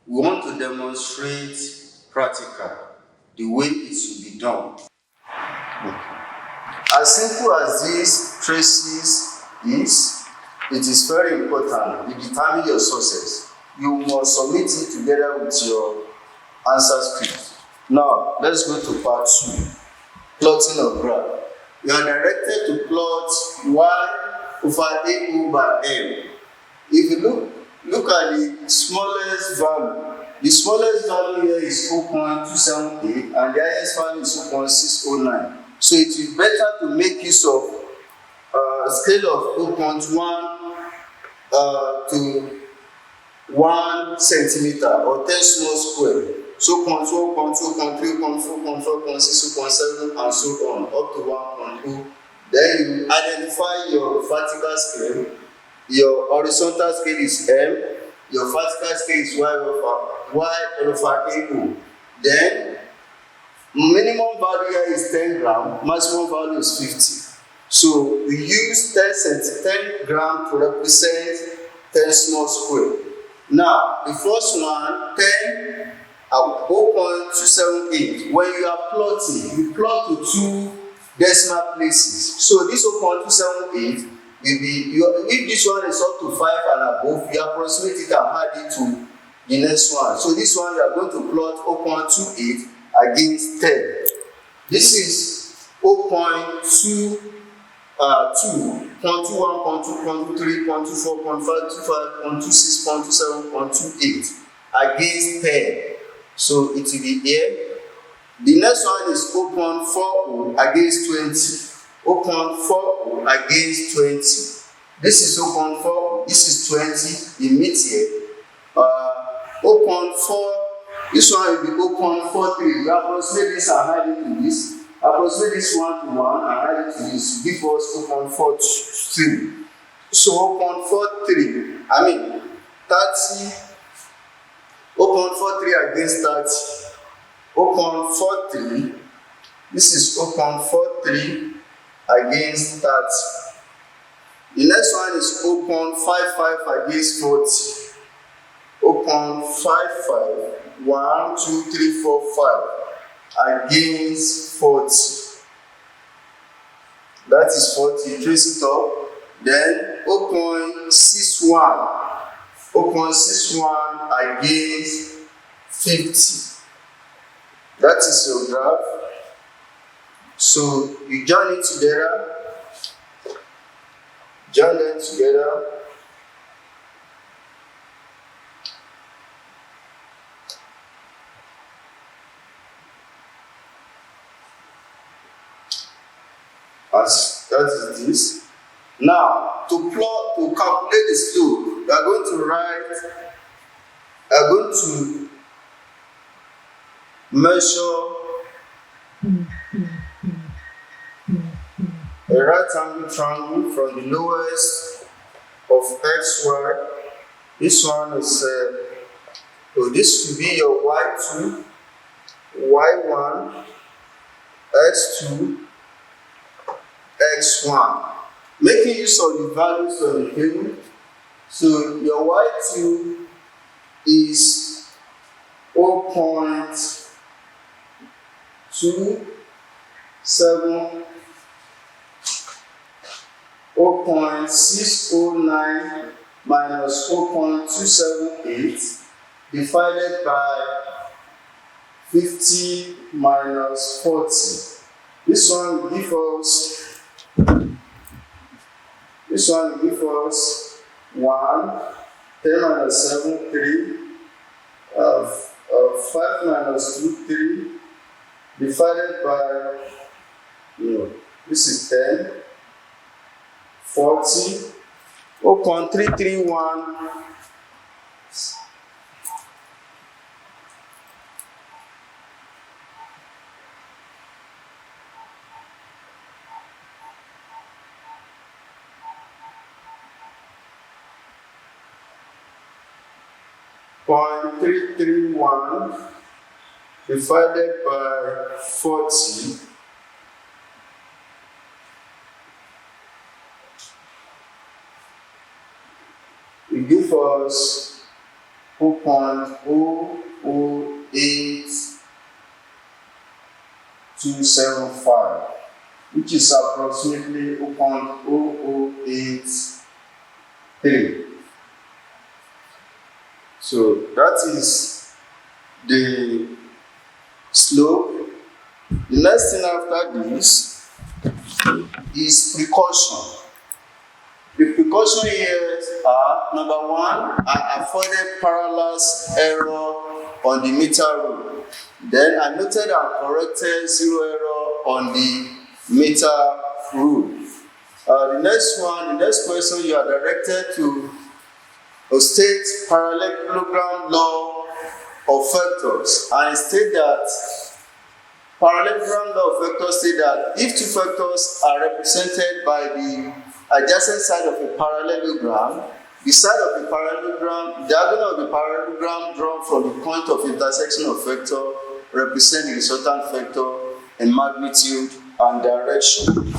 We want to demonstrate practical the way it should be done. As simple as these traces is, it is very important. You determine your success. You must submit it together with your answer script. Now, let's go to part 2, plotting of graph. You are directed to plot y over a by m. If you look at the smallest value, the smallest value here is 0.278 and the highest value is 0.609. So it is better to make use of a scale of 0.1 to 1 centimeter or 10 small square. So 0.1, 0.2, 0.3, 0.4, 0.5, 0.6, 0.7 and so on up to 1.0. Then you identify your vertical scale. Your horizontal scale is M, your vertical scale is Y over AO. Then minimum value here is 10 gram, maximum value is 50. So we use 10 gram to represent 10 small square. Now the first one, 10 at 0.278. When you are plotting, you plot to 2 decimal places. So this 0.278 will be, if this one is up to 5 and above, you approximate it and add it to the next one. So this one you are going to plot 0.28 against 10. This is 0.2, 0.21, 0.2, 0.23, 0.24, 0.5, 0.26, 0.27, 0.28 against 10. So it will be here. The next one is 0.40 against 20. 0.4 against 20. This is 0.4, this is 20, the meet here. 0.4, this one will be 0.43. We approximate this and add it to this. Approximate this 1 to 1 and add it to this. Give us 0.43. So 0.43, I mean 30, 0.43 against 30. 0.43, this is 0.43 against 30. The next one is 0.55 against 40. 0.55, 1, 2, 3, 4, 5 against 40. That is 40. Trace it up. Then 0.61. 0.61 against 50. That is your graph. So you join it together. Join them together. As that is this. Now to calculate the slope, we are going to measure a right angle triangle from the lowest of xy. This one is so this will be your y2, y1, x2, x1. Making use of the values of the table. So your y2 is 0.27, 0.609 minus 0.278 divided by 50 minus 40. This one will give us 1, 10 minus 7, 3, 5 minus 2, 3, divided by, this is 10, 40, 0.331, 0.331 divided by 40 will give us 0.008275, which is approximately 0.0083. So that is the slope. The next thing after this is precaution. The precaution here are: number one, I avoided parallax error on the meter rule. Then I noted and corrected zero error on the meter rule. The next question, you are directed to state parallelogram law of vectors, and it states that parallelogram law of vectors state that if two vectors are represented by the adjacent side of a parallelogram, the side of the parallelogram, the diagonal of the parallelogram drawn from the point of intersection of vector represent the resultant vector in magnitude and direction.